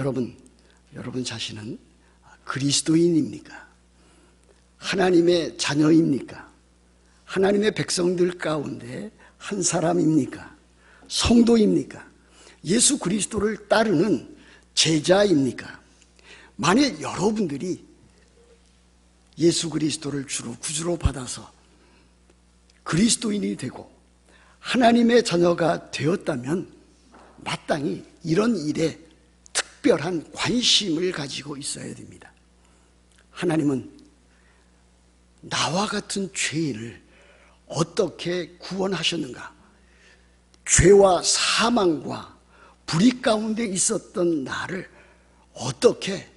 여러분 자신은 그리스도인입니까? 하나님의 자녀입니까? 하나님의 백성들 가운데 한 사람입니까? 성도입니까? 예수 그리스도를 따르는 제자입니까? 만일 여러분들이 예수 그리스도를 주로 구주로 받아서 그리스도인이 되고 하나님의 자녀가 되었다면 마땅히 이런 일에 특별한 관심을 가지고 있어야 됩니다. 하나님은 나와 같은 죄인을 어떻게 구원하셨는가? 죄와 사망과 불의 가운데 있었던 나를 어떻게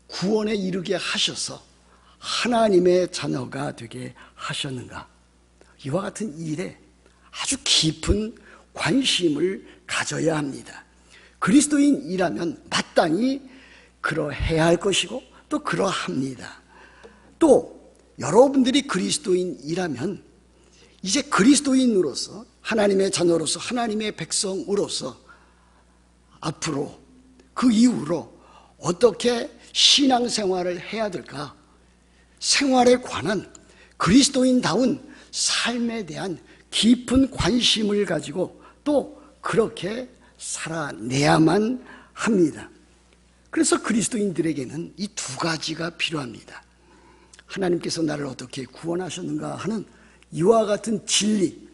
구원에 이르게 하셔서 하나님의 자녀가 되게 하셨는가? 이와 같은 일에 아주 깊은 관심을 가져야 합니다. 그리스도인이라면 마땅히 그러해야 할 것이고 또 그러합니다. 또 여러분들이 그리스도인이라면 이제 그리스도인으로서 하나님의 자녀로서 하나님의 백성으로서 앞으로 그 이후로 어떻게 신앙생활을 해야 될까? 생활에 관한 그리스도인다운 삶에 대한 깊은 관심을 가지고 또 그렇게 살아내야만 합니다. 그래서 그리스도인들에게는 이 두 가지가 필요합니다. 하나님께서 나를 어떻게 구원하셨는가 하는 이와 같은 진리,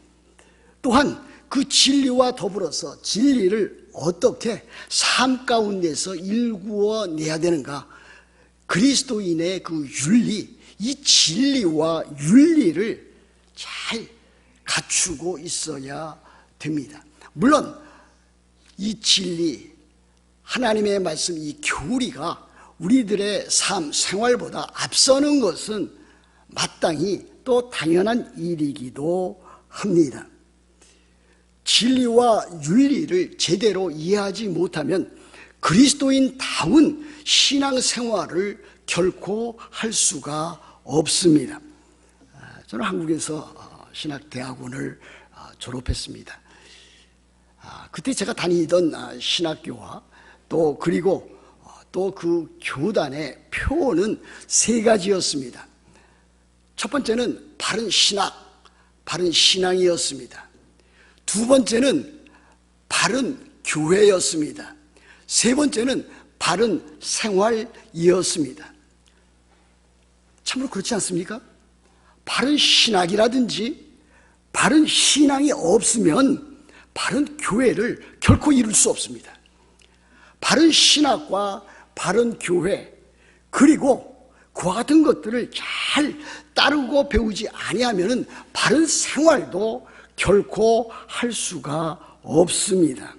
또한 그 진리와 더불어서 진리를 어떻게 삶 가운데서 일구어내야 되는가, 그리스도인의 그 윤리, 이 진리와 윤리를 잘 갖추고 있어야 됩니다. 물론 이 진리, 하나님의 말씀, 이 교리가 우리들의 삶, 생활보다 앞서는 것은 마땅히 또 당연한 일이기도 합니다. 진리와 윤리를 제대로 이해하지 못하면 그리스도인다운 신앙생활을 결코 할 수가 없습니다. 저는 한국에서 신학대학원을 졸업했습니다. 그때 제가 다니던 신학교와 또 그리고 또 그 교단의 표어는 세 가지였습니다. 첫 번째는 바른 신학, 바른 신앙이었습니다. 두 번째는 바른 교회였습니다. 세 번째는 바른 생활이었습니다. 참으로 그렇지 않습니까? 바른 신학이라든지 바른 신앙이 없으면 바른 교회를 결코 이룰 수 없습니다. 바른 신학과 바른 교회, 그리고 그와 같은 것들을 잘 따르고 배우지 아니하면 바른 생활도 결코 할 수가 없습니다.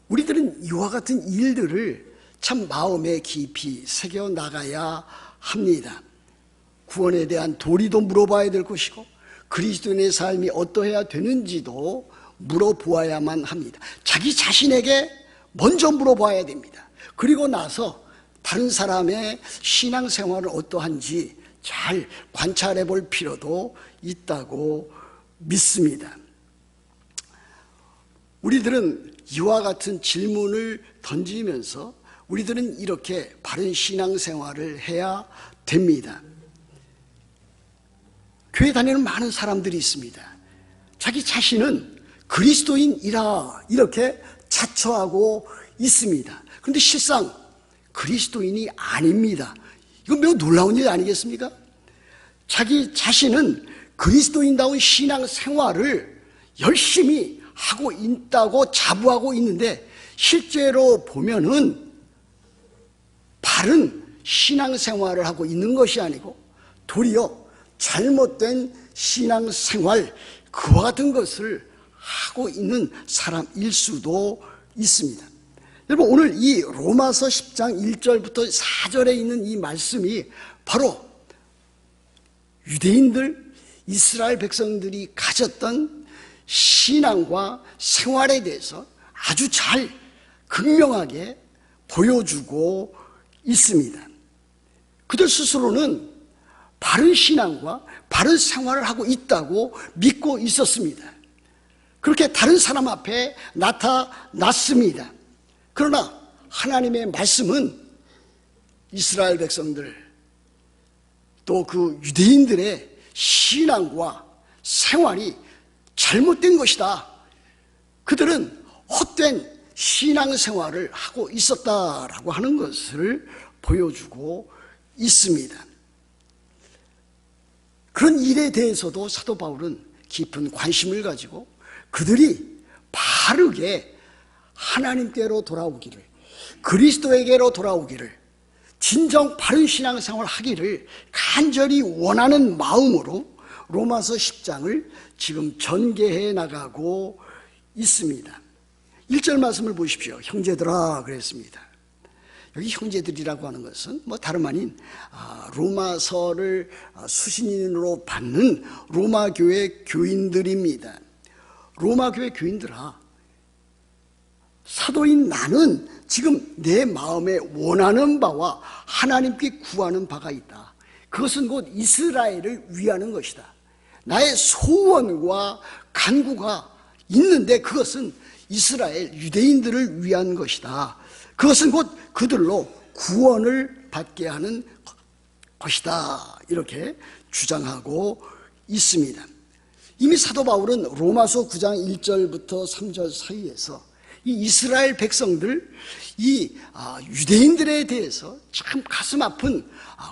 우리들은 이와 같은 일들을 참 마음에 깊이 새겨나가야 합니다. 구원에 대한 도리도 물어봐야 될 것이고 그리스도인의 삶이 어떠해야 되는지도 물어보아야만 합니다. 자기 자신에게 먼저 물어봐야 됩니다. 그리고 나서 다른 사람의 신앙생활은 어떠한지 잘 관찰해 볼 필요도 있다고 믿습니다. 우리들은 이와 같은 질문을 던지면서 우리들은 이렇게 바른 신앙생활을 해야 됩니다. 교회 다니는 많은 사람들이 있습니다. 자기 자신은 그리스도인이라 이렇게 자처하고 있습니다. 그런데 실상 그리스도인이 아닙니다. 이건 매우 놀라운 일 아니겠습니까? 자기 자신은 그리스도인다운 신앙생활을 열심히 하고 있다고 자부하고 있는데 실제로 보면은 바른 신앙생활을 하고 있는 것이 아니고 도리어 잘못된 신앙생활, 그와 같은 것을 하고 있는 사람일 수도 있습니다. 여러분, 오늘 이 로마서 10장 1절부터 4절에 있는 이 말씀이 바로 유대인들, 이스라엘 백성들이 가졌던 신앙과 생활에 대해서 아주 잘 극명하게 보여주고 있습니다. 그들 스스로는 바른 신앙과 바른 생활을 하고 있다고 믿고 있었습니다. 그렇게 다른 사람 앞에 나타났습니다. 그러나 하나님의 말씀은 이스라엘 백성들 또 그 유대인들의 신앙과 생활이 잘못된 것이다. 그들은 헛된 신앙생활을 하고 있었다라고 하는 것을 보여주고 있습니다. 그런 일에 대해서도 사도 바울은 깊은 관심을 가지고 그들이 바르게 하나님께로 돌아오기를, 그리스도에게로 돌아오기를, 진정 바른 신앙생활을 하기를 간절히 원하는 마음으로 로마서 10장을 지금 전개해 나가고 있습니다. 1절 말씀을 보십시오. 형제들아 그랬습니다. 여기 형제들이라고 하는 것은 다름 아닌 로마서를 수신인으로 받는 로마 교회 교인들입니다. 로마 교회 교인들아, 사도인 나는 지금 내 마음에 원하는 바와 하나님께 구하는 바가 있다. 그것은 곧 이스라엘을 위하는 것이다. 나의 소원과 간구가 있는데 그것은 이스라엘 유대인들을 위한 것이다. 그것은 곧 그들로 구원을 받게 하는 것이다. 이렇게 주장하고 있습니다. 이미 사도 바울은 로마서 9장 1절부터 3절 사이에서 이 이스라엘 백성들, 이 유대인들에 대해서 참 가슴 아픈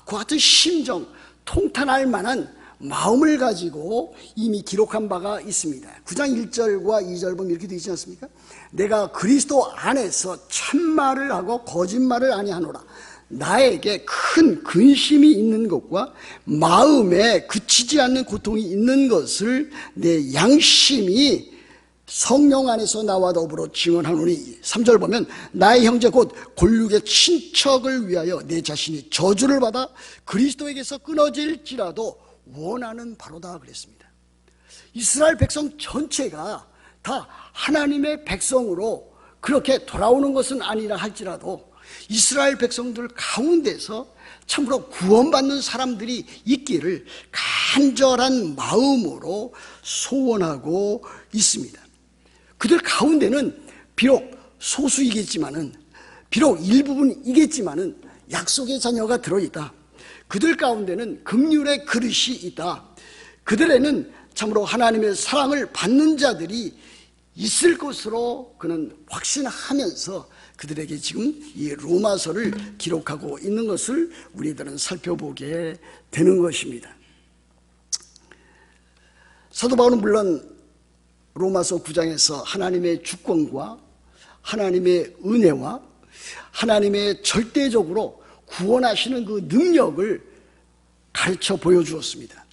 그와 같은 심정, 통탄할 만한 마음을 가지고 이미 기록한 바가 있습니다. 9장 1절과 2절 보면 이렇게 되어 있지 않습니까? 내가 그리스도 안에서 참말을 하고 거짓말을 아니하노라. 나에게 큰 근심이 있는 것과 마음에 그치지 않는 고통이 있는 것을 내 양심이 성령 안에서 나와 더불어 증언하노니. 3절 보면 나의 형제 곧 골육의 친척을 위하여 내 자신이 저주를 받아 그리스도에게서 끊어질지라도 원하는 바로다 그랬습니다. 이스라엘 백성 전체가 다 하나님의 백성으로 그렇게 돌아오는 것은 아니라 할지라도 이스라엘 백성들 가운데서 참으로 구원받는 사람들이 있기를 간절한 마음으로 소원하고 있습니다. 그들 가운데는 비록 소수이겠지만은, 비록 일부분이겠지만은 약속의 자녀가 들어있다. 그들 가운데는 긍휼의 그릇이 있다. 그들에는 참으로 하나님의 사랑을 받는 자들이 있을 것으로 그는 확신하면서 그들에게 지금 이 로마서를 기록하고 있는 것을 우리들은 살펴보게 되는 것입니다. 사도 바울은 물론 로마서 9장에서 하나님의 주권과 하나님의 은혜와 하나님의 절대적으로 구원하시는 그 능력을 가르쳐 보여주었습니다.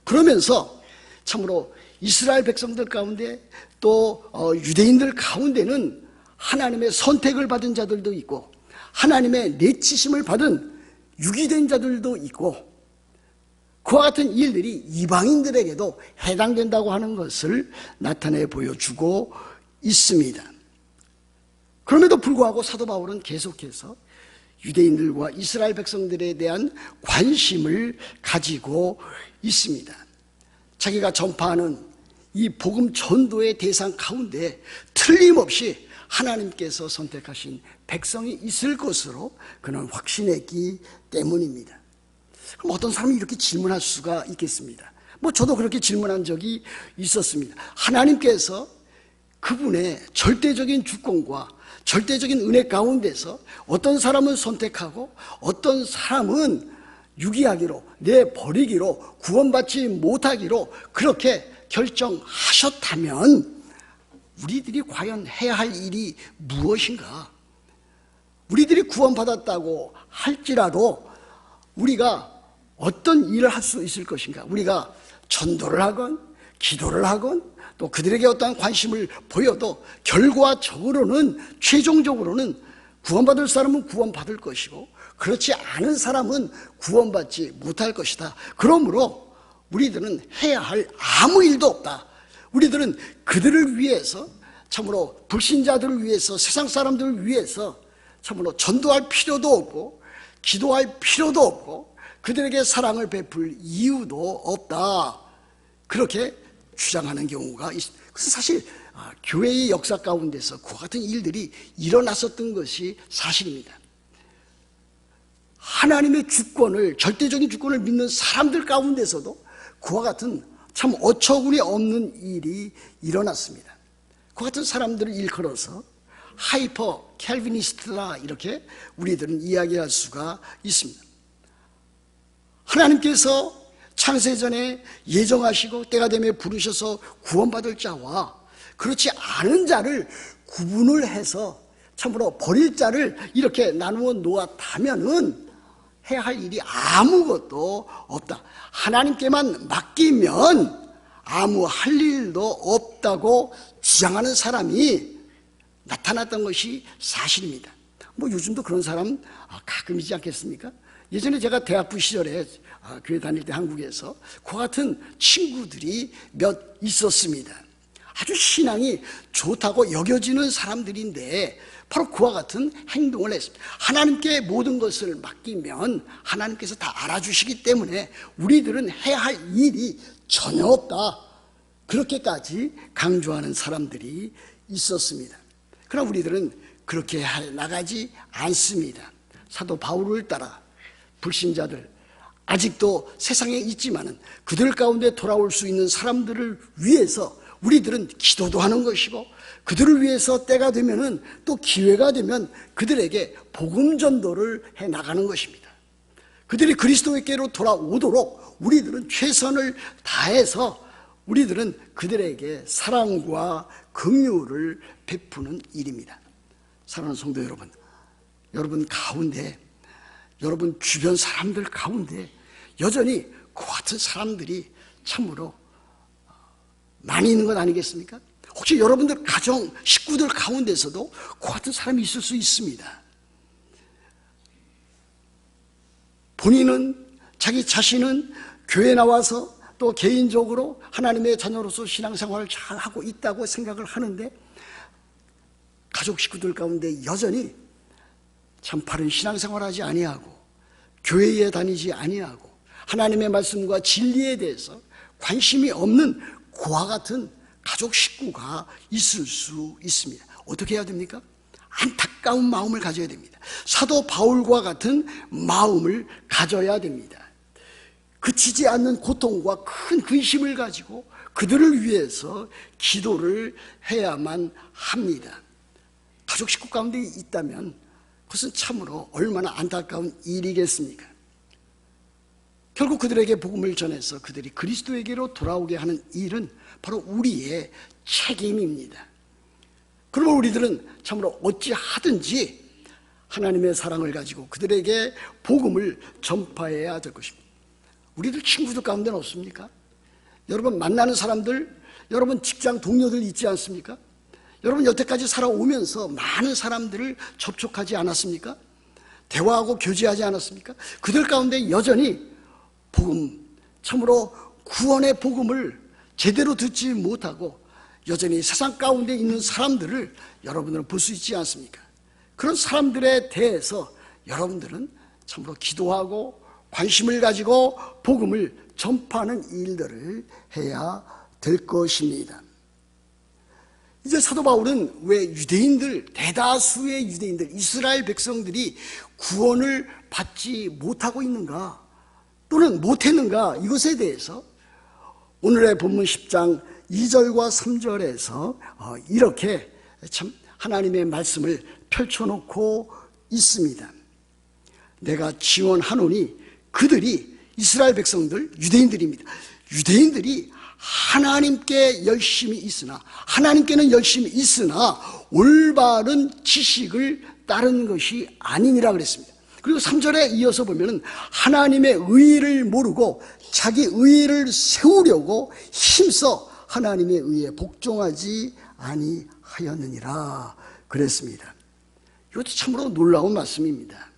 그러면서 참으로 이스라엘 백성들 가운데 또 유대인들 가운데는 하나님의 선택을 받은 자들도 있고 하나님의 내치심을 받은 유기된 자들도 있고 그와 같은 일들이 이방인들에게도 해당된다고 하는 것을 나타내 보여주고 있습니다. 그럼에도 불구하고 사도 바울은 계속해서 유대인들과 이스라엘 백성들에 대한 관심을 가지고 있습니다. 자기가 전파하는 이 복음 전도의 대상 가운데 틀림없이 하나님께서 선택하신 백성이 있을 것으로 그는 확신했기 때문입니다. 그럼 어떤 사람이 이렇게 질문할 수가 있겠습니다. 저도 그렇게 질문한 적이 있었습니다. 하나님께서 그분의 절대적인 주권과 절대적인 은혜 가운데서 어떤 사람은 선택하고 어떤 사람은 유기하기로, 내버리기로, 구원받지 못하기로 그렇게 결정하셨다면 우리들이 과연 해야 할 일이 무엇인가? 우리들이 구원받았다고 할지라도 우리가 어떤 일을 할 수 있을 것인가? 우리가 전도를 하건 기도를 하건 또 그들에게 어떠한 관심을 보여도 결과적으로는 최종적으로는 구원받을 사람은 구원받을 것이고 그렇지 않은 사람은 구원받지 못할 것이다. 그러므로 우리들은 해야 할 아무 일도 없다. 우리들은 그들을 위해서 참으로 불신자들을 위해서 세상 사람들을 위해서 참으로 전도할 필요도 없고 기도할 필요도 없고 그들에게 사랑을 베풀 이유도 없다. 그렇게 주장하는 경우가 있습니다. 그래서 사실 교회의 역사 가운데서 그와 같은 일들이 일어났었던 것이 사실입니다. 하나님의 주권을, 절대적인 주권을 믿는 사람들 가운데서도 그와 같은 참 어처구니 없는 일이 일어났습니다. 그 같은 사람들을 일컬어서 하이퍼 캘비니스트다, 이렇게 우리들은 이야기할 수가 있습니다. 하나님께서 창세전에 예정하시고 때가 되매 부르셔서 구원받을 자와 그렇지 않은 자를 구분을 해서 참으로 버릴 자를 이렇게 나누어 놓았다면은 해야 할 일이 아무것도 없다. 하나님께만 맡기면 아무 할 일도 없다고 주장하는 사람이 나타났던 것이 사실입니다. 뭐 요즘도 그런 사람 가끔이지 않겠습니까? 예전에 제가 대학부 시절에 교회 다닐 때 한국에서 그 같은 친구들이 몇 있었습니다. 아주 신앙이 좋다고 여겨지는 사람들인데 바로 그와 같은 행동을 했습니다. 하나님께 모든 것을 맡기면 하나님께서 다 알아주시기 때문에 우리들은 해야 할 일이 전혀 없다, 그렇게까지 강조하는 사람들이 있었습니다. 그러나 우리들은 그렇게 나가지 않습니다. 사도 바울을 따라 불신자들, 아직도 세상에 있지만은 그들 가운데 돌아올 수 있는 사람들을 위해서 우리들은 기도도 하는 것이고, 그들을 위해서 때가 되면은 또 기회가 되면 그들에게 복음 전도를 해 나가는 것입니다. 그들이 그리스도께로 돌아오도록 우리들은 최선을 다해서 우리들은 그들에게 사랑과 긍휼을 베푸는 일입니다. 사랑하는 성도 여러분, 여러분 가운데, 여러분 주변 사람들 가운데 여전히 그 같은 사람들이 참으로 많이 있는 것 아니겠습니까? 혹시 여러분들 가정, 식구들 가운데서도 그 같은 사람이 있을 수 있습니다. 본인은, 자기 자신은 교회 나와서 또 개인적으로 하나님의 자녀로서 신앙생활을 잘 하고 있다고 생각을 하는데 가족 식구들 가운데 여전히 참 바른 신앙생활을 하지 아니하고 교회에 다니지 아니하고 하나님의 말씀과 진리에 대해서 관심이 없는 그와 같은 가족 식구가 있을 수 있습니다. 어떻게 해야 됩니까? 안타까운 마음을 가져야 됩니다. 사도 바울과 같은 마음을 가져야 됩니다. 그치지 않는 고통과 큰 근심을 가지고 그들을 위해서 기도를 해야만 합니다. 가족 식구 가운데 있다면 그것은 참으로 얼마나 안타까운 일이겠습니까? 결국 그들에게 복음을 전해서 그들이 그리스도에게로 돌아오게 하는 일은 바로 우리의 책임입니다. 그러면 우리들은 참으로 어찌하든지 하나님의 사랑을 가지고 그들에게 복음을 전파해야 될 것입니다. 우리들 친구들 가운데는 없습니까? 여러분 만나는 사람들, 여러분 직장 동료들 있지 않습니까? 여러분 여태까지 살아오면서 많은 사람들을 접촉하지 않았습니까? 대화하고 교제하지 않았습니까? 그들 가운데 여전히 복음, 참으로 구원의 복음을 제대로 듣지 못하고 여전히 세상 가운데 있는 사람들을 여러분들은 볼 수 있지 않습니까? 그런 사람들에 대해서 여러분들은 참으로 기도하고 관심을 가지고 복음을 전파하는 일들을 해야 될 것입니다. 이제 사도 바울은 왜 유대인들, 대다수의 유대인들, 이스라엘 백성들이 구원을 받지 못하고 있는가 또는 못했는가, 이것에 대해서 오늘의 본문 10장 2절과 3절에서 이렇게 참 하나님의 말씀을 펼쳐놓고 있습니다. 내가 지원하노니, 그들이 이스라엘 백성들, 유대인들입니다. 유대인들이 하나님께 열심히 있으나, 하나님께는 열심히 있으나 올바른 지식을 따른 것이 아니니라 그랬습니다. 그리고 3절에 이어서 보면은 하나님의 의의를 모르고 자기 의의를 세우려고 힘써 하나님의 의의에 복종하지 아니하였느니라 그랬습니다. 이것도 참으로 놀라운 말씀입니다.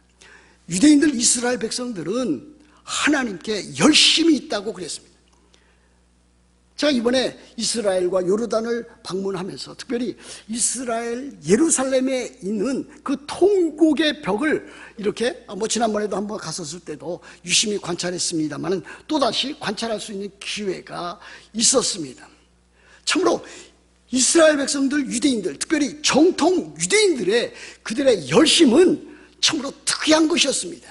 유대인들, 이스라엘 백성들은 하나님께 열심히 있다고 그랬습니다. 제가 이번에 이스라엘과 요르단을 방문하면서 특별히 이스라엘 예루살렘에 있는 그 통곡의 벽을 이렇게 지난번에도 한번 갔었을 때도 유심히 이스라엘 백성들, 유대인들, 특별히 정통 유대인들의 그들의 열심은 참으로 특이한 것이었습니다.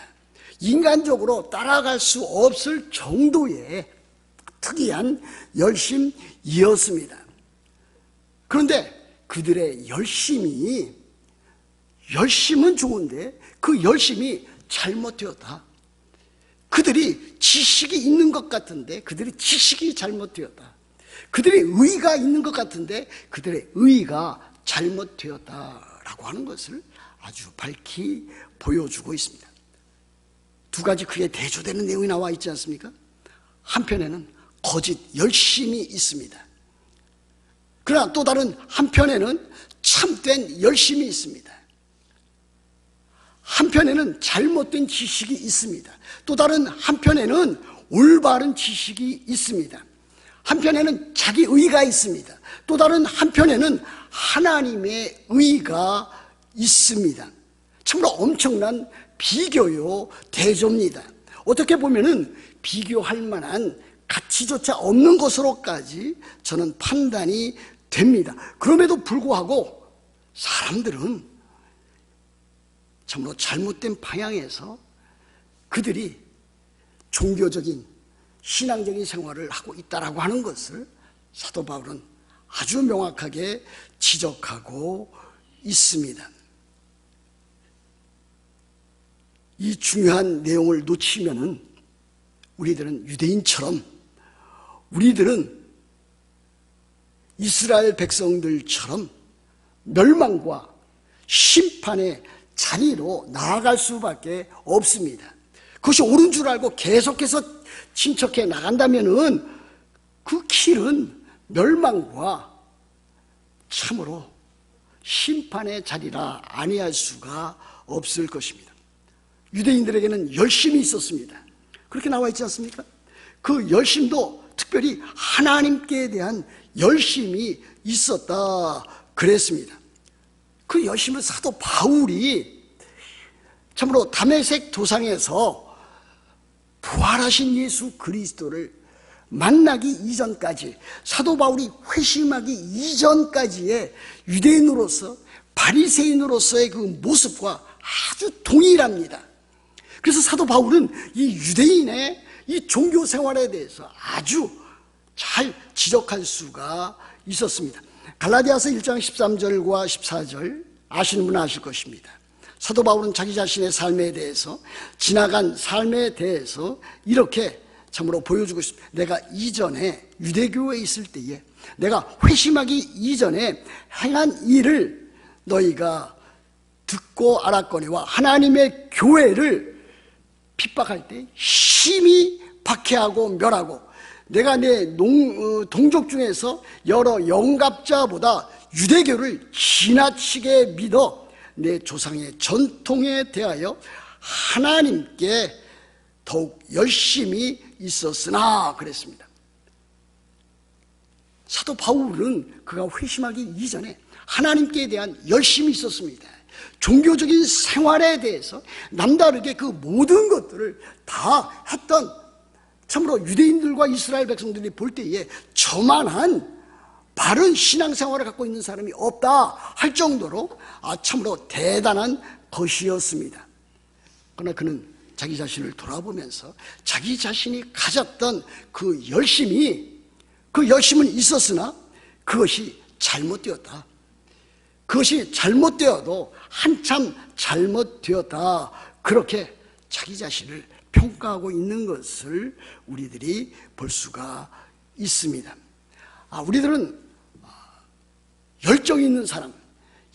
인간적으로 따라갈 수 없을 정도의 특이한 열심이었습니다. 그런데 그들의 열심은 좋은데 그 열심이 잘못되었다. 그들이 지식이 있는 것 같은데 그들의 지식이 잘못되었다. 그들의 의의가 있는 것 같은데 그들의 의의가 잘못되었다라고 하는 것을 아주 밝히 보여주고 있습니다. 두 가지 크게 대조되는 내용이 나와 있지 않습니까? 한편에는 거짓 열심이 있습니다. 그러나 또 다른 한편에는 참된 열심이 있습니다. 한편에는 잘못된 지식이 있습니다. 또 다른 한편에는 올바른 지식이 있습니다. 한편에는 자기 의가 있습니다. 또 다른 한편에는 하나님의 의가 있습니다. 참으로 엄청난 비교요 대조입니다. 어떻게 보면은 비교할 만한 가치조차 없는 것으로까지 저는 판단이 됩니다. 그럼에도 불구하고 사람들은 참으로 잘못된 방향에서 그들이 종교적인 신앙적인 생활을 하고 있다라고 하는 것을 사도 바울은 아주 명확하게 지적하고 있습니다. 이 중요한 내용을 놓치면은 우리들은 유대인처럼 우리들은 이스라엘 백성들처럼 멸망과 심판의 자리로 나아갈 수밖에 없습니다. 그것이 옳은 줄 알고 계속해서 침척해 나간다면은 그 길은 멸망과 참으로 심판의 자리라 아니할 수가 없을 것입니다. 유대인들에게는 열심이 있었습니다. 그렇게 나와 있지 않습니까? 그 열심도 특별히 하나님께 대한 열심이 있었다 그랬습니다. 그 열심을 사도 바울이 참으로 다메섹 도상에서 부활하신 예수 그리스도를 만나기 이전까지, 사도 바울이 회심하기 이전까지의 유대인으로서 바리새인으로서의 그 모습과 아주 동일합니다. 그래서 사도 바울은 이 유대인의 이 종교 생활에 대해서 아주 잘 지적할 수가 있었습니다. 갈라디아서 1장 13절과 14절 아시는 분은 아실 것입니다. 사도 바울은 자기 자신의 삶에 대해서, 지나간 삶에 대해서 이렇게 참으로 보여주고 있습니다. 내가 이전에 유대교회에 있을 때에 내가 회심하기 이전에 행한 일을 너희가 듣고 알았거니와 하나님의 교회를 핍박할 때 심히 박해하고 멸하고 내가 내 동족 중에서 여러 영갑자보다 유대교를 지나치게 믿어 내 조상의 전통에 대하여 하나님께 더욱 열심히 있었으나 그랬습니다. 사도 바울은 그가 회심하기 이전에 하나님께 대한 열심이 있었습니다. 종교적인 생활에 대해서 남다르게 그 모든 것들을 다 했던, 참으로 유대인들과 이스라엘 백성들이 볼 때에 저만한 바른 신앙생활을 갖고 있는 사람이 없다 할 정도로 참으로 대단한 것이었습니다. 그러나 그는 자기 자신을 돌아보면서 자기 자신이 가졌던 그 열심은 있었으나 그것이 잘못되었다. 그것이 잘못되어도 한참 잘못되었다. 그렇게 자기 자신을 평가하고 있는 것을 우리들이 볼 수가 있습니다. 우리들은 열정이 있는 사람,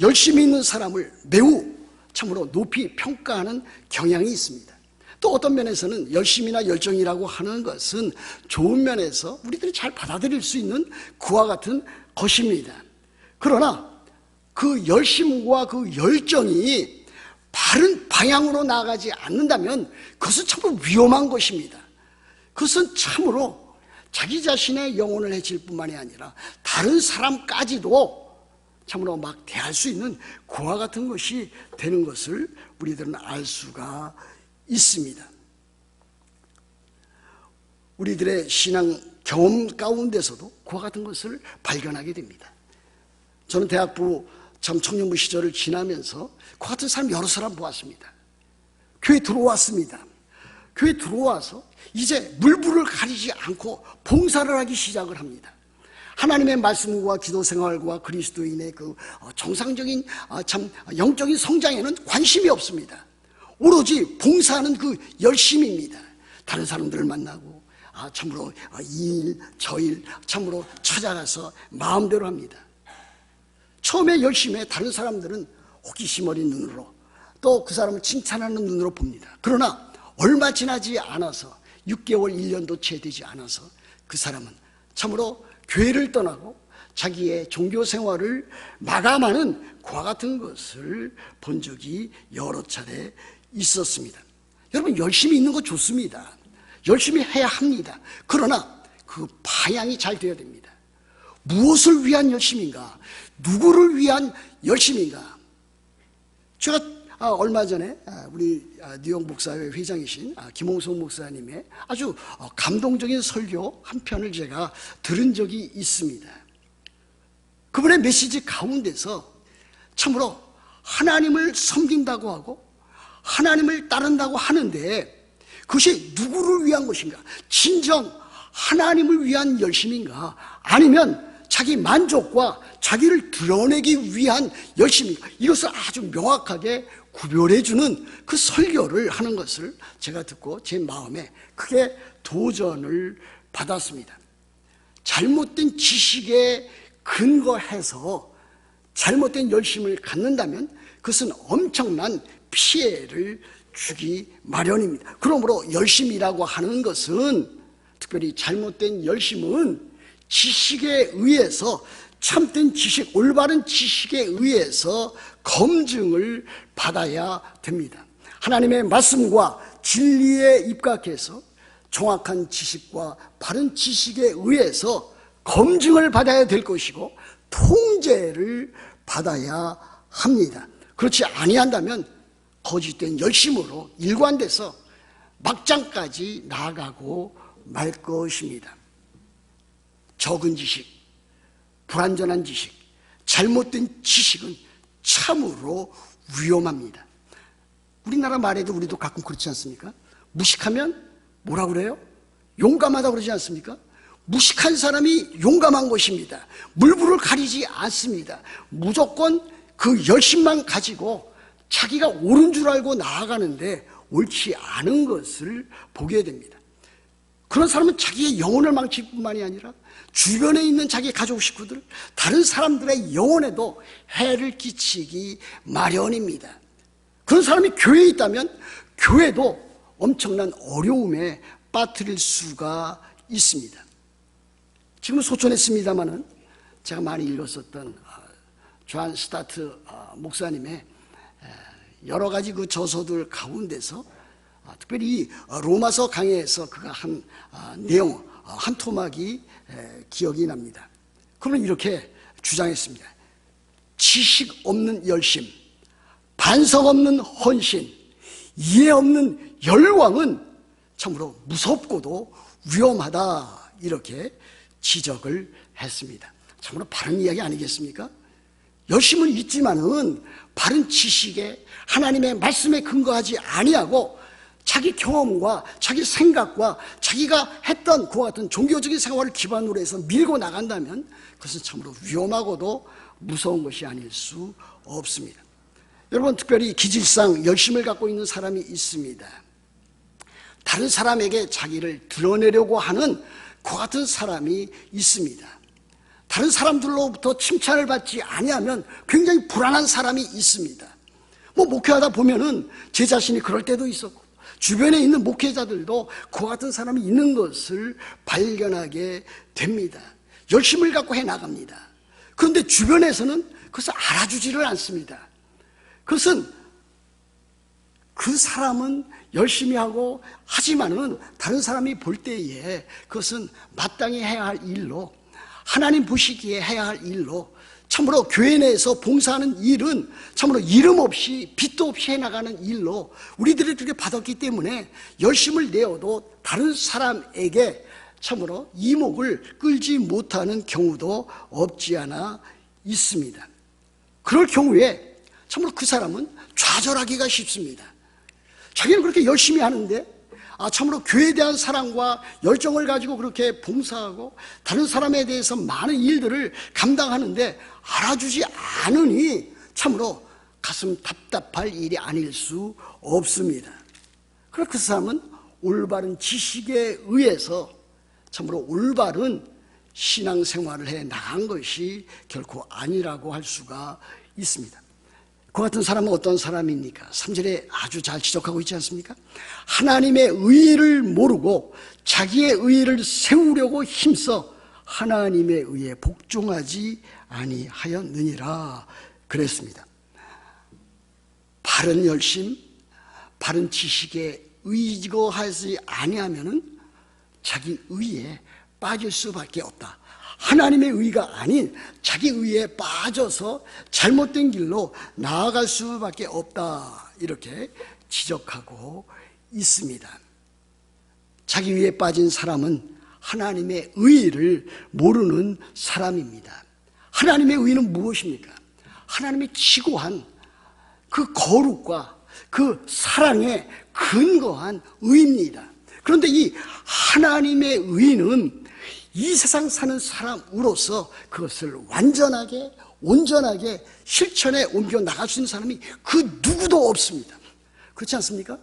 열심히 있는 사람을 매우 참으로 높이 평가하는 경향이 있습니다. 또 어떤 면에서는 열심이나 열정이라고 하는 것은 좋은 면에서 우리들이 잘 받아들일 수 있는 그와 같은 것입니다. 그러나 그 열심과 그 열정이 바른 방향으로 나아가지 않는다면 그것은 참으로 위험한 것입니다. 그것은 참으로 자기 자신의 영혼을 해칠 뿐만이 아니라 다른 사람까지도 참으로 막 대할 수 있는 그와 같은 것이 되는 것을 우리들은 알 수가 있습니다. 우리들의 신앙 경험 가운데서도 그와 같은 것을 발견하게 됩니다. 저는 대학부 참 청년부 시절을 지나면서 그 같은 사람 여러 사람 보았습니다. 교회 들어왔습니다. 교회 들어와서 이제 물불을 가리지 않고 봉사를 하기 시작을 합니다. 하나님의 말씀과 기도 생활과 그리스도인의 그 정상적인 참 영적인 성장에는 관심이 없습니다. 오로지 봉사하는 그 열심입니다. 다른 사람들을 만나고 참으로 이 일 저 일 참으로 찾아가서 마음대로 합니다. 처음에 열심히 다른 사람들은 호기심 어린 눈으로 또 그 사람을 칭찬하는 눈으로 봅니다. 그러나 얼마 지나지 않아서 6개월 1년도 채 되지 않아서 그 사람은 참으로 교회를 떠나고 자기의 종교 생활을 마감하는 그와 같은 것을 본 적이 여러 차례 있었습니다. 여러분, 열심히 있는 거 좋습니다. 열심히 해야 합니다. 그러나 그 방향이 잘 되어야 됩니다. 무엇을 위한 열심인가? 누구를 위한 열심인가? 제가 얼마 전에 우리 뉴욕 목사회 회장이신 김홍석 목사님의 아주 감동적인 설교 한 편을 제가 들은 적이 있습니다. 그분의 메시지 가운데서 참으로 하나님을 섬긴다고 하고 하나님을 따른다고 하는데 그것이 누구를 위한 것인가? 진정 하나님을 위한 열심인가? 아니면 자기 만족과 자기를 드러내기 위한 열심인가? 이것을 아주 명확하게 구별해주는 그 설교를 하는 것을 제가 듣고 제 마음에 크게 도전을 받았습니다. 잘못된 지식에 근거해서 잘못된 열심을 갖는다면 그것은 엄청난 피해를 주기 마련입니다. 그러므로 열심이라고 하는 것은, 특별히 잘못된 열심은 지식에 의해서, 참된 지식, 올바른 지식에 의해서 검증을 받아야 됩니다. 하나님의 말씀과 진리에 입각해서 정확한 지식과 바른 지식에 의해서 검증을 받아야 될 것이고 통제를 받아야 합니다. 그렇지 아니한다면 거짓된 열심으로 일관돼서 막장까지 나아가고 말 것입니다. 적은 지식, 불완전한 지식, 잘못된 지식은 참으로 위험합니다. 우리나라 말에도 우리도 가끔 그렇지 않습니까? 무식하면 뭐라 그래요? 용감하다 그러지 않습니까? 무식한 사람이 용감한 것입니다. 물불을 가리지 않습니다. 무조건 그 열심만 가지고 자기가 옳은 줄 알고 나아가는데 옳지 않은 것을 보게 됩니다. 그런 사람은 자기의 영혼을 망칠 뿐만이 아니라 주변에 있는 자기 가족 식구들, 다른 사람들의 영혼에도 해를 끼치기 마련입니다. 그런 사람이 교회에 있다면 교회도 엄청난 어려움에 빠뜨릴 수가 있습니다. 지금 소천했습니다마는 제가 많이 읽었었던 존 스타트 목사님의 여러 가지 그 저서들 가운데서 특별히 로마서 강해에서 그가 한 내용 한 토막이 기억이 납니다. 그는 이렇게 주장했습니다. 지식 없는 열심, 반성 없는 헌신, 이해 없는 열광은 참으로 무섭고도 위험하다, 이렇게 지적을 했습니다. 참으로 바른 이야기 아니겠습니까? 열심은 있지만은 바른 지식에 하나님의 말씀에 근거하지 아니하고 자기 경험과 자기 생각과 자기가 했던 그와 같은 종교적인 생활을 기반으로 해서 밀고 나간다면 그것은 참으로 위험하고도 무서운 것이 아닐 수 없습니다. 여러분, 특별히 기질상 열심을 갖고 있는 사람이 있습니다. 다른 사람에게 자기를 드러내려고 하는 그 같은 사람이 있습니다. 다른 사람들로부터 칭찬을 받지 아니하면 굉장히 불안한 사람이 있습니다. 목회하다 보면은 제 자신이 그럴 때도 있었고 주변에 있는 목회자들도 그와 같은 사람이 있는 것을 발견하게 됩니다. 열심을 갖고 해나갑니다. 그런데 주변에서는 그것을 알아주지를 않습니다. 그것은 그 사람은 열심히 하고 하지만은 다른 사람이 볼 때에 그것은 마땅히 해야 할 일로, 하나님 보시기에 해야 할 일로, 참으로 교회 내에서 봉사하는 일은 참으로 이름 없이 빚도 없이 해나가는 일로 우리들이 그렇게 받았기 때문에 열심을 내어도 다른 사람에게 참으로 이목을 끌지 못하는 경우도 없지 않아 있습니다. 그럴 경우에 참으로 그 사람은 좌절하기가 쉽습니다. 자기는 그렇게 열심히 하는데 참으로 교회에 대한 사랑과 열정을 가지고 그렇게 봉사하고 다른 사람에 대해서 많은 일들을 감당하는데 알아주지 않으니 참으로 가슴 답답할 일이 아닐 수 없습니다. 그래서 그 사람은 올바른 지식에 의해서 참으로 올바른 신앙생활을 해 나간 것이 결코 아니라고 할 수가 있습니다. 그 같은 사람은 어떤 사람입니까? 3절에 아주 잘 지적하고 있지 않습니까? 하나님의 의의를 모르고 자기의 의의를 세우려고 힘써 하나님의 의에 복종하지 아니하였느니라 그랬습니다. 바른 열심, 바른 지식에 의거하지 아니하면은 자기 의에 빠질 수밖에 없다. 하나님의 의가 아닌 자기 의에 빠져서 잘못된 길로 나아갈 수밖에 없다. 이렇게 지적하고 있습니다. 자기 의에 빠진 사람은 하나님의 의를 모르는 사람입니다. 하나님의 의는 무엇입니까? 하나님의 지고한 그 거룩과 그 사랑에 근거한 의입니다. 그런데 이 하나님의 의는 이 세상 사는 사람으로서 그것을 완전하게 온전하게 실천에 옮겨 나갈 수 있는 사람이 그 누구도 없습니다. 그렇지 않습니까?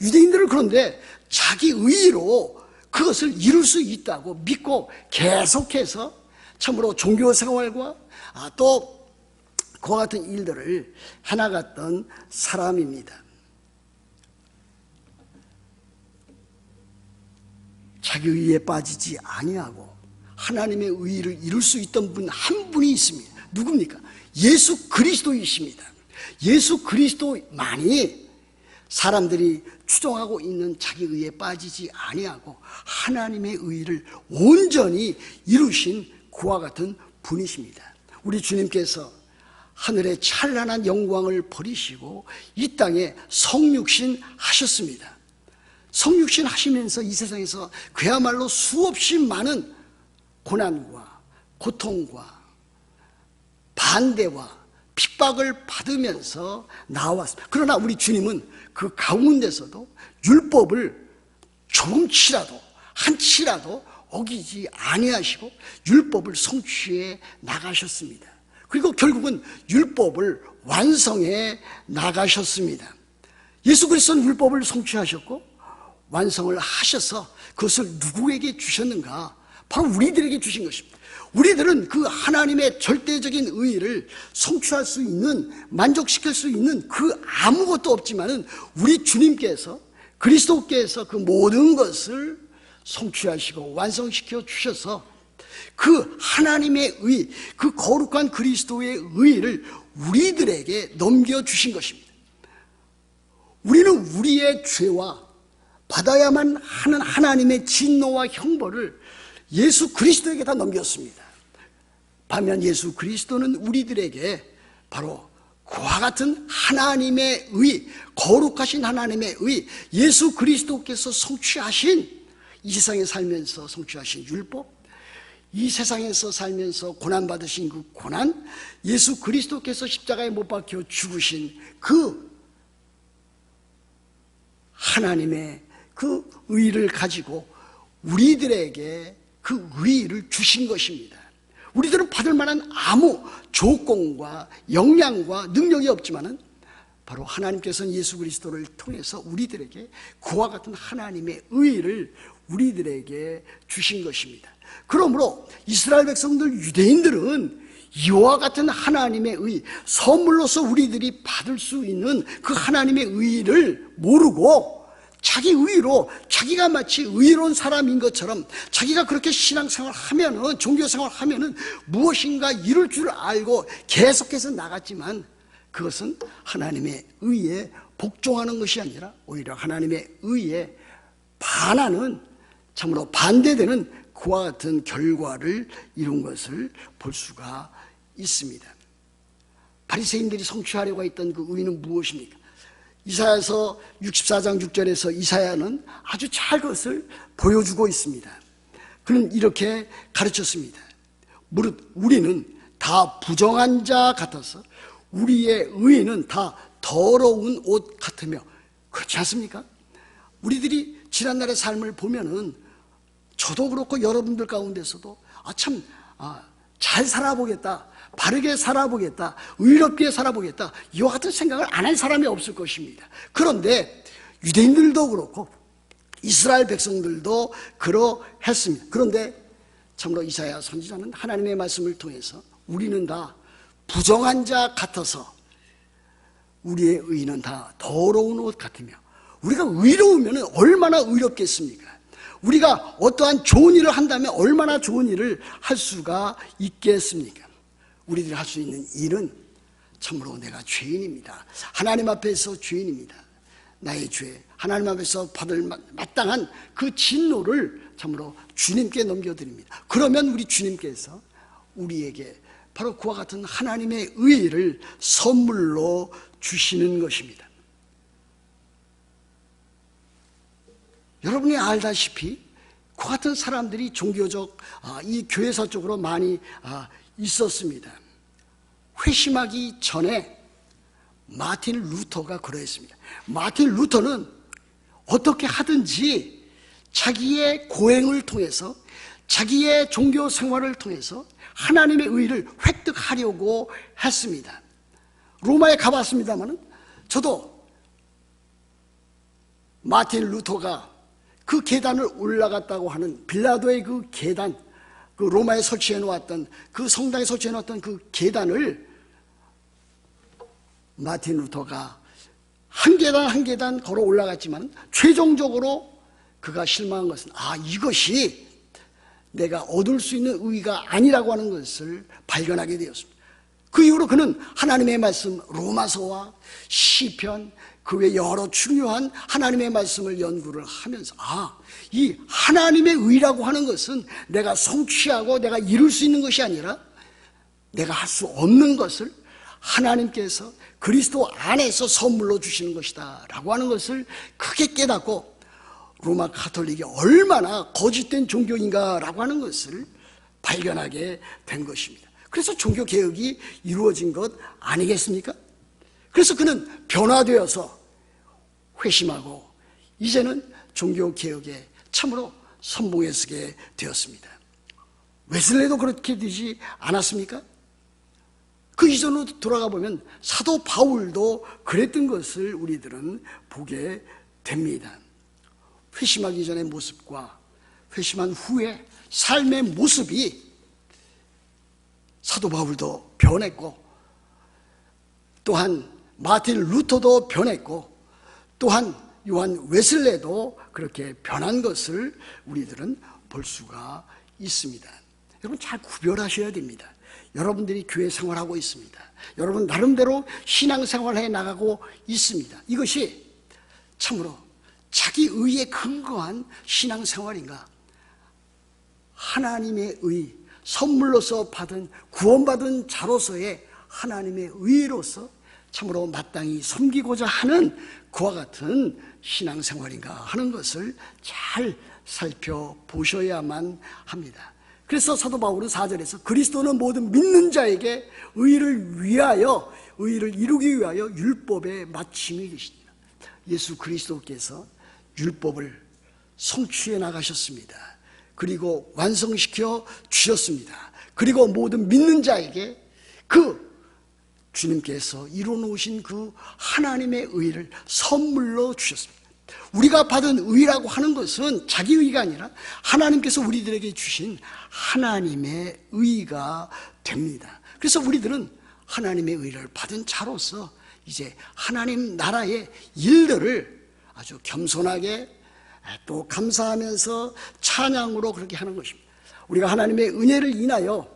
유대인들은 그런데 자기 의로 그것을 이룰 수 있다고 믿고 계속해서 참으로 종교생활과 또 그와 같은 일들을 해나갔던 사람입니다. 자기 의에 빠지지 아니하고 하나님의 의를 이룰 수 있던 분 한 분이 있습니다. 누굽니까? 예수 그리스도이십니다. 예수 그리스도만이 사람들이 추종하고 있는 자기 의에 빠지지 아니하고 하나님의 의를 온전히 이루신 그와 같은 분이십니다. 우리 주님께서 하늘의 찬란한 영광을 버리시고 이 땅에 성육신 하셨습니다. 성육신 하시면서 이 세상에서 그야말로 수없이 많은 고난과 고통과 반대와 핍박을 받으면서 나왔습니다. 그러나 우리 주님은 그 가운데서도 율법을 조금치라도 한치라도 어기지 아니하시고 율법을 성취해 나가셨습니다. 그리고 결국은 율법을 완성해 나가셨습니다. 예수 그리스도는 율법을 성취하셨고 완성을 하셔서 그것을 누구에게 주셨는가? 바로 우리들에게 주신 것입니다. 우리들은 그 하나님의 절대적인 의의를 성취할 수 있는, 만족시킬 수 있는 그 아무것도 없지만은 우리 주님께서 그리스도께서 그 모든 것을 성취하시고 완성시켜 주셔서 그 하나님의 의, 그 거룩한 그리스도의 의의를 우리들에게 넘겨주신 것입니다. 우리는 우리의 죄와 받아야만 하는 하나님의 진노와 형벌을 예수 그리스도에게 다 넘겼습니다. 반면 예수 그리스도는 우리들에게 바로 그와 같은 하나님의 의, 거룩하신 하나님의 의, 예수 그리스도께서 성취하신 이 세상에 살면서 성취하신 율법, 이 세상에서 살면서 고난받으신 그 고난, 예수 그리스도께서 십자가에 못 박혀 죽으신 그 하나님의 그 의를 가지고 우리들에게 그 의를 주신 것입니다. 우리들은 받을 만한 아무 조건과 역량과 능력이 없지만은 바로 하나님께서는 예수 그리스도를 통해서 우리들에게 그와 같은 하나님의 의를 우리들에게 주신 것입니다. 그러므로 이스라엘 백성들, 유대인들은 이와 같은 하나님의 의, 선물로서 우리들이 받을 수 있는 그 하나님의 의를 모르고 자기 의로 자기가 마치 의로운 사람인 것처럼 자기가 그렇게 신앙생활 하면은, 종교생활 하면은 무엇인가 이룰 줄 알고 계속해서 나갔지만 그것은 하나님의 의에 복종하는 것이 아니라 오히려 하나님의 의에 반하는, 참으로 반대되는 그와 같은 결과를 이룬 것을 볼 수가 있습니다. 바리새인들이 성취하려고 했던 그 의는 무엇입니까? 이사야서 64장 6절에서 이사야는 아주 잘 그것을 보여주고 있습니다. 그는 이렇게 가르쳤습니다. 무릇 우리는 다 부정한 자 같아서 우리의 의는 다 더러운 옷 같으며, 그렇지 않습니까? 우리들이 지난날의 삶을 보면은 저도 그렇고 여러분들 가운데서도 잘 살아보겠다, 바르게 살아보겠다, 의롭게 살아보겠다, 이와 같은 생각을 안 한 사람이 없을 것입니다. 그런데 유대인들도 그렇고 이스라엘 백성들도 그러했습니다. 그런데 참으로 이사야 선지자는 하나님의 말씀을 통해서 우리는 다 부정한 자 같아서 우리의 의는 다 더러운 옷 같으며, 우리가 의로우면 얼마나 의롭겠습니까? 우리가 어떠한 좋은 일을 한다면 얼마나 좋은 일을 할 수가 있겠습니까? 우리들이 할 수 있는 일은 참으로 내가 죄인입니다, 하나님 앞에서 죄인입니다, 나의 죄, 하나님 앞에서 받을 마땅한 그 진노를 참으로 주님께 넘겨드립니다. 그러면 우리 주님께서 우리에게 바로 그와 같은 하나님의 의를 선물로 주시는 것입니다. 여러분이 알다시피 그 같은 사람들이 종교적 이 교회사 쪽으로 많이 있었습니다. 회심하기 전에 마틴 루터가 그러했습니다. 마틴 루터는 어떻게 하든지 자기의 고행을 통해서, 자기의 종교 생활을 통해서 하나님의 의를 획득하려고 했습니다. 로마에 가봤습니다만 저도 마틴 루터가 그 계단을 올라갔다고 하는 빌라도의 그 계단, 그 로마에 설치해 놓았던, 그 성당에 설치해 놓았던 그 계단을 마틴 루터가 한 계단 한 계단 걸어 올라갔지만 최종적으로 그가 실망한 것은 이것이 내가 얻을 수 있는 의가 아니라고 하는 것을 발견하게 되었습니다. 그 이후로 그는 하나님의 말씀, 로마서와 시편, 그 외 여러 중요한 하나님의 말씀을 연구를 하면서 이 하나님의 의라고 하는 것은 내가 성취하고 내가 이룰 수 있는 것이 아니라 내가 할 수 없는 것을 하나님께서 그리스도 안에서 선물로 주시는 것이다 라고 하는 것을 크게 깨닫고, 로마 가톨릭이 얼마나 거짓된 종교인가 라고 하는 것을 발견하게 된 것입니다. 그래서 종교개혁이 이루어진 것 아니겠습니까? 그래서 그는 변화되어서 회심하고 이제는 종교개혁에 참으로 선봉에 서게 되었습니다. 웨슬레도 그렇게 되지 않았습니까? 그 이전으로 돌아가 보면 사도 바울도 그랬던 것을 우리들은 보게 됩니다. 회심하기 전의 모습과 회심한 후의 삶의 모습이 사도 바울도 변했고, 또한 마틴 루터도 변했고, 또한 요한 웨슬레도 그렇게 변한 것을 우리들은 볼 수가 있습니다. 여러분 잘 구별하셔야 됩니다. 여러분들이 교회 생활하고 있습니다. 여러분 나름대로 신앙생활해 나가고 있습니다. 이것이 참으로 자기 의에 근거한 신앙생활인가, 하나님의 의, 선물로서 받은, 구원받은 자로서의 하나님의 의로서 참으로 마땅히 섬기고자 하는 그와 같은 신앙생활인가 하는 것을 잘 살펴보셔야만 합니다. 그래서 사도 바울은 4절에서 그리스도는 모든 믿는 자에게 의를 위하여, 의를 이루기 위하여 율법의 마침이 되십니다. 예수 그리스도께서 율법을 성취해 나가셨습니다. 그리고 완성시켜 주셨습니다. 그리고 모든 믿는 자에게 그 주님께서 이루어놓으신 그 하나님의 의를 선물로 주셨습니다. 우리가 받은 의라고 하는 것은 자기 의가 아니라 하나님께서 우리들에게 주신 하나님의 의가 됩니다. 그래서 우리들은 하나님의 의를 받은 자로서 이제 하나님 나라의 일들을 아주 겸손하게 또 감사하면서 찬양으로 그렇게 하는 것입니다. 우리가 하나님의 은혜를 인하여,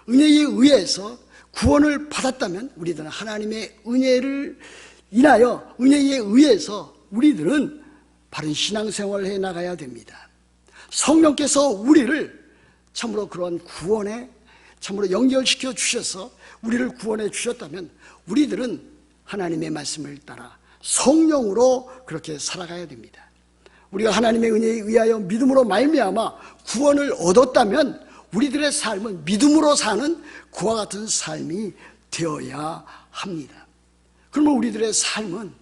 은혜에 의해서 구원을 받았다면 우리들은 하나님의 은혜를 인하여, 은혜에 의해서 우리들은 바른 신앙생활을 해 나가야 됩니다. 성령께서 우리를 참으로 그런 구원에 참으로 연결시켜 주셔서 우리를 구원해 주셨다면 우리들은 하나님의 말씀을 따라 성령으로 그렇게 살아가야 됩니다. 우리가 하나님의 은혜에 의하여 믿음으로 말미암아 구원을 얻었다면 우리들의 삶은 믿음으로 사는 그와 같은 삶이 되어야 합니다. 그러면 우리들의 삶은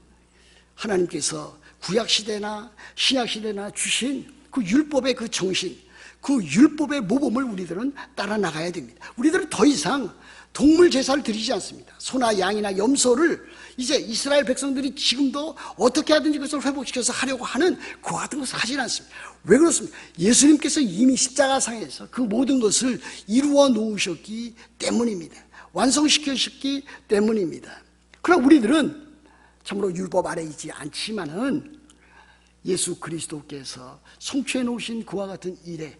하나님께서 구약시대나 신약시대나 주신 그 율법의 그 정신, 그 율법의 모범을 우리들은 따라 나가야 됩니다. 우리들은 더 이상 동물 제사를 드리지 않습니다. 소나 양이나 염소를 이제 이스라엘 백성들이 지금도 어떻게 하든지 그것을 회복시켜서 하려고 하는 그와 같은 것을 하지 않습니다. 왜 그렇습니까? 예수님께서 이미 십자가상에서 그 모든 것을 이루어 놓으셨기 때문입니다. 완성시키셨기 때문입니다. 그러나 우리들은 참으로 율법 아래 있지 않지만은 예수 그리스도께서 성취해 놓으신 그와 같은 일에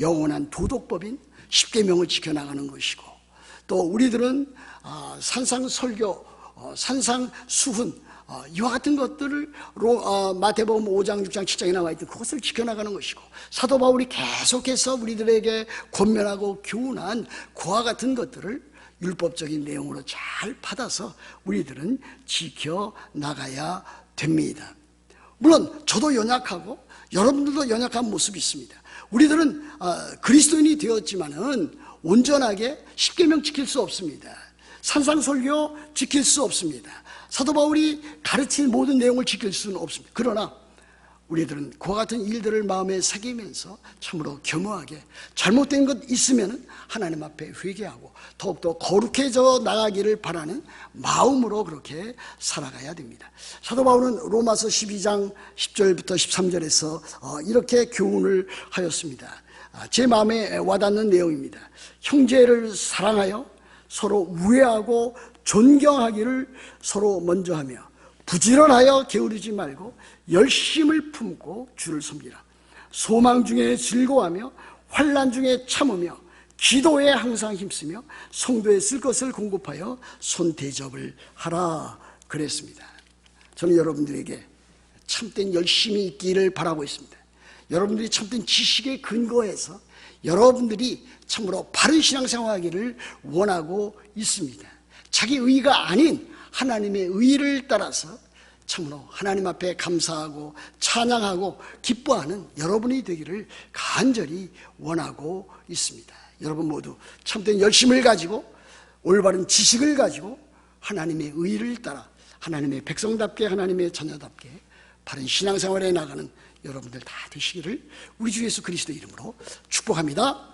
영원한 도덕법인 십계명을 지켜나가는 것이고, 또 우리들은 산상설교, 산상수훈, 이와 같은 것들로 마태복음 5장, 6장, 7장에 나와 있던 그것을 지켜나가는 것이고, 사도 바울이 계속해서 우리들에게 권면하고 교훈한 그와 같은 것들을 율법적인 내용으로 잘 받아서 우리들은 지켜나가야 됩니다. 물론 저도 연약하고 여러분들도 연약한 모습이 있습니다. 우리들은 그리스도인이 되었지만은 온전하게 십계명 지킬 수 없습니다. 산상설교 지킬 수 없습니다. 사도 바울이 가르친 모든 내용을 지킬 수는 없습니다. 그러나 우리들은 그와 같은 일들을 마음에 새기면서 참으로 겸허하게 잘못된 것 있으면 하나님 앞에 회개하고 더욱더 거룩해져 나가기를 바라는 마음으로 그렇게 살아가야 됩니다. 사도 바울은 로마서 12장 10절부터 13절에서 이렇게 교훈을 하였습니다. 제 마음에 와닿는 내용입니다. 형제를 사랑하여 서로 우애하고 존경하기를 서로 먼저 하며 부지런하여 게으르지 말고 열심을 품고 주를 섬기라. 소망 중에 즐거워하며 환난 중에 참으며 기도에 항상 힘쓰며 성도에 쓸 것을 공급하여 손대접을 하라 그랬습니다. 저는 여러분들에게 참된 열심이 있기를 바라고 있습니다. 여러분들이 참된 지식에 근거해서 여러분들이 참으로 바른 신앙생활하기를 원하고 있습니다. 자기 의가 아닌 하나님의 의를 따라서 참으로 하나님 앞에 감사하고 찬양하고 기뻐하는 여러분이 되기를 간절히 원하고 있습니다. 여러분 모두 참된 열심을 가지고 올바른 지식을 가지고 하나님의 의를 따라 하나님의 백성답게 하나님의 자녀답게 바른 신앙생활에 나가는 여러분들 다 되시기를 우리 주 예수 그리스도 이름으로 축복합니다.